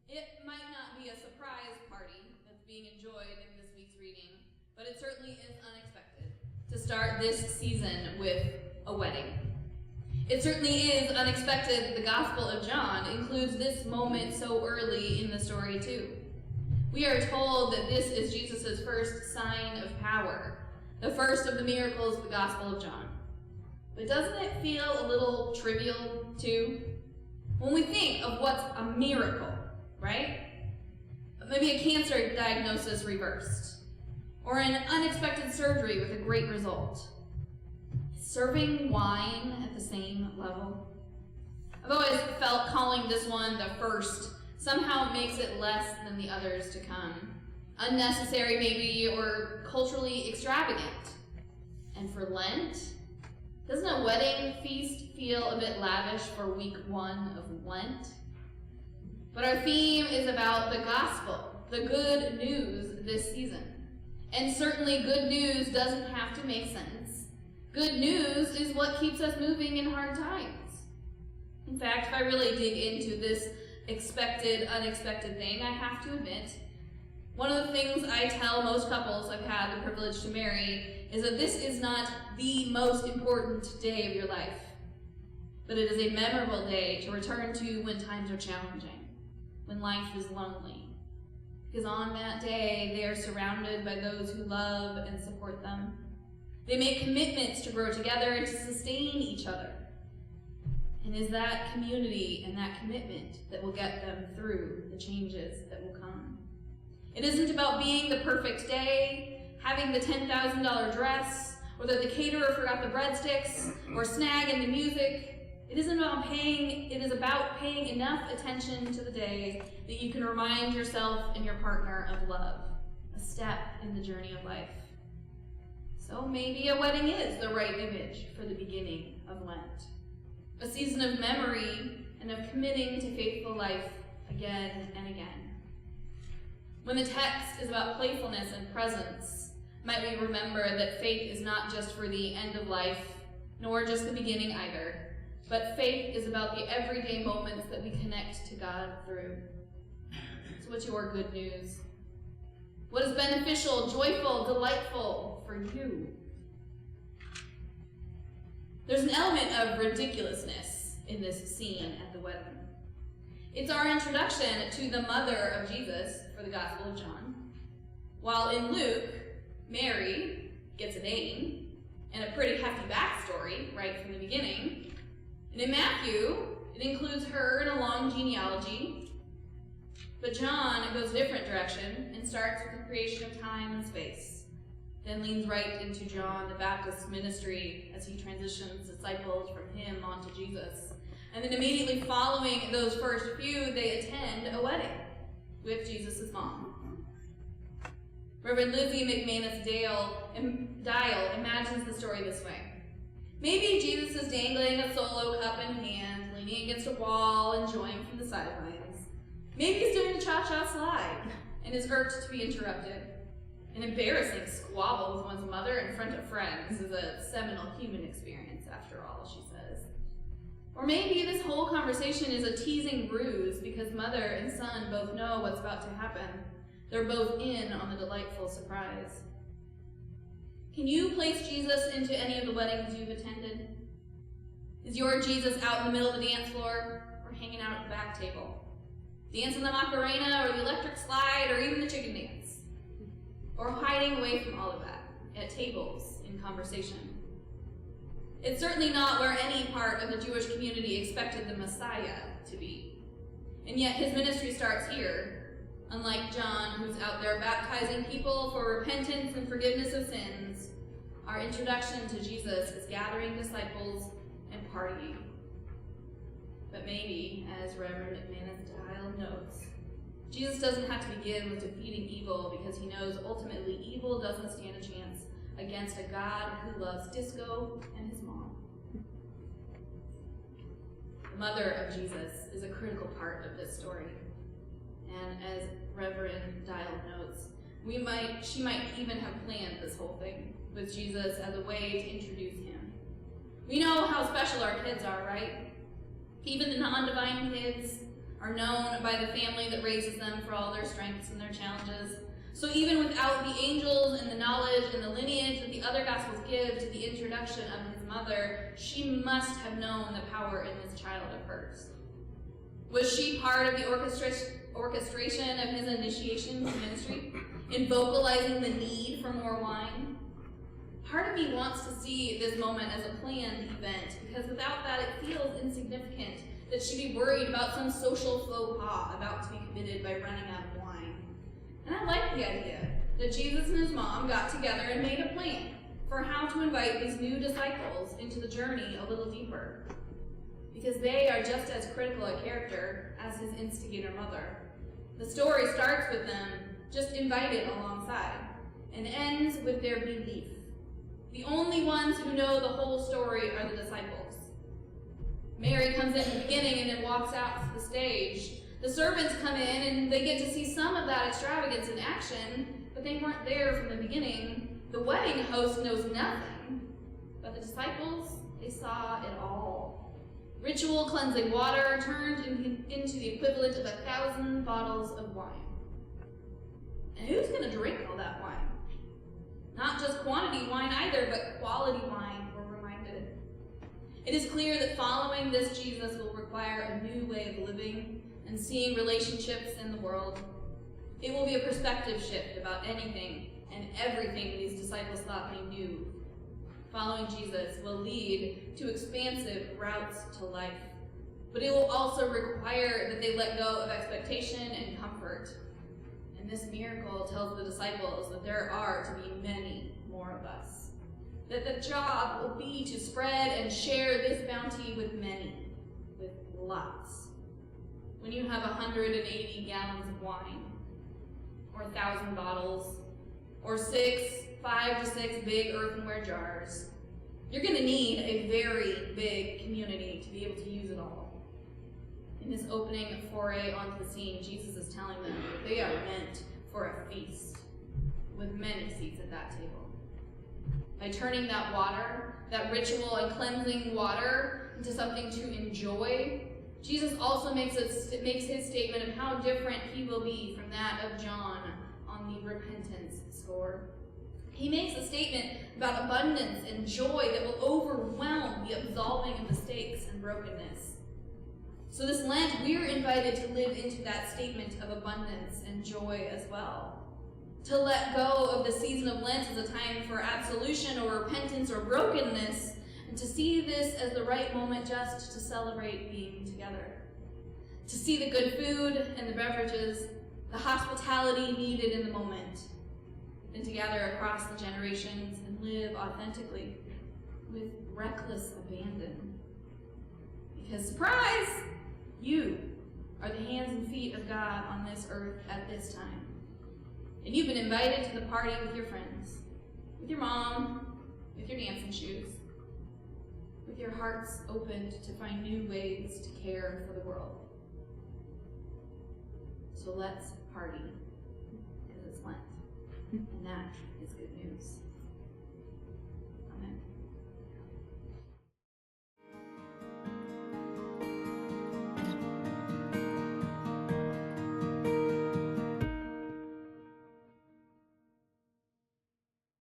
It might not be a surprise party that's being enjoyed in this week's reading, but it certainly is unexpected to start this season with a wedding. It certainly is unexpected the Gospel of John includes this moment so early in the story too. We are told that this is Jesus' first sign of power, the first of the miracles of the Gospel of John. But doesn't it feel a little trivial too? When we think of what's a miracle, right? Maybe a cancer diagnosis reversed, or an unexpected surgery with a great result. Serving wine at the same level? I've always felt calling this one the first somehow makes it less than the others to come. Unnecessary maybe, or culturally extravagant. And for Lent, doesn't a wedding feast feel a bit lavish for week 1 of Lent? But our theme is about the gospel, the good news this season. And certainly good news doesn't have to make sense. Good news is what keeps us moving in hard times. In fact, if I really dig into this expected, unexpected thing, I have to admit, one of the things I tell most couples I've had the privilege to marry is that this is not the most important day of your life, but it is a memorable day to return to when times are challenging, when life is lonely. Because on that day, they are surrounded by those who love and support them. They make commitments to grow together and to sustain each other. And is that community and that commitment that will get them through the changes that will come. It isn't about being the perfect day, having the $10,000 dress, or that the caterer forgot the breadsticks, or snagging the music. It is about paying enough attention to the day that you can remind yourself and your partner of love, a step in the journey of life. So maybe a wedding is the right image for the beginning of Lent, a season of memory and of committing to faithful life again and again. When the text is about playfulness and presence, might we remember that faith is not just for the end of life, nor just the beginning either, but faith is about the everyday moments that we connect to God through. So what's your good news? What is beneficial, joyful, delightful for you? There's an element of ridiculousness in this scene at the wedding. It's our introduction to the mother of Jesus for the Gospel of John. While in Luke, Mary gets a name and a pretty hefty backstory right from the beginning. And in Matthew, it includes her in a long genealogy. But John goes a different direction and starts with the creation of time and space, then leans right into John the Baptist's ministry as he transitions disciples from him onto Jesus. And then immediately following those first few, they attend a wedding with Jesus' mom. Reverend Lizzie McManus Dial imagines the story this way. Maybe Jesus is dangling a solo cup in hand, leaning against a wall, enjoying from the sidelines. Maybe he's doing a cha-cha slide and is irked to be interrupted. An embarrassing squabble with one's mother in front of friends is a seminal human experience, after all, she says. Or maybe this whole conversation is a teasing ruse because mother and son both know what's about to happen. They're both in on the delightful surprise. Can you place Jesus into any of the weddings you've attended? Is your Jesus out in the middle of the dance floor or hanging out at the back table? Dancing the Macarena or the electric slide or even the chicken dance? Or hiding away from all of that at tables in conversation? It's certainly not where any part of the Jewish community expected the Messiah to be. And yet his ministry starts here. Unlike John, who's out there baptizing people for repentance and forgiveness of sins, our introduction to Jesus is gathering disciples and partying. But maybe, as Reverend McManus Dial notes, Jesus doesn't have to begin with defeating evil because he knows ultimately evil doesn't stand a chance against a God who loves disco and his mom. The mother of Jesus is a critical part of this story. And as Reverend Dial notes, she might even have planned this whole thing with Jesus as a way to introduce him. We know how special our kids are, right? Even the non-divine kids are known by the family that raises them for all their strengths and their challenges. So even without the angels and the knowledge and the lineage that the other Gospels give to the introduction of his mother, she must have known the power in this child of hers. Was she part of the orchestration of his initiation to ministry, in vocalizing the need for more wine? Part of me wants to see this moment as a planned event, because without that it feels insignificant that she'd be worried about some social faux pas about to be committed by running out of wine. And I like the idea that Jesus and his mom got together and made a plan for how to invite these new disciples into the journey a little deeper, because they are just as critical a character as his instigator mother. The story starts with them just invited alongside and ends with their belief. The only ones who know the whole story are the disciples. Mary comes in at the beginning and then walks out to the stage. The servants come in and they get to see some of that extravagance in action, but they weren't there from the beginning. The wedding host knows nothing, but the disciples, they saw it all. Ritual cleansing water turned into the equivalent of 1,000 bottles of wine. And who's going to drink all that wine? Not just quantity wine either, but quality wine, we're reminded. It is clear that following this Jesus will require a new way of living and seeing relationships in the world. It will be a perspective shift about anything and everything these disciples thought they knew. Following Jesus will lead to expansive routes to life, but it will also require that they let go of expectation and comfort. And this miracle tells the disciples that there are to be many more of us, that the job will be to spread and share this bounty with many, with lots. When you have 180 gallons of wine, or 1,000 bottles, or 5 to 6 big earthenware jars, you're going to need a very big community to be able to use it all. In this opening foray onto the scene, Jesus is telling them that they are meant for a feast, with many seats at that table. By turning that water, that ritual and cleansing water, into something to enjoy, Jesus also makes his statement of how different he will be from that of John on the repentance score. He makes a statement about abundance and joy that will overwhelm the absolving of mistakes and brokenness. So this Lent, we're invited to live into that statement of abundance and joy as well. To let go of the season of Lent as a time for absolution or repentance or brokenness, and to see this as the right moment just to celebrate being together. To see the good food and the beverages, the hospitality needed in the moment, and to gather across the generations and live authentically with reckless abandon. Because, surprise, you are the hands and feet of God on this earth at this time. And you've been invited to the party with your friends, with your mom, with your dancing shoes, with your hearts opened to find new ways to care for the world. So let's party, because it's Lent, and that is good news.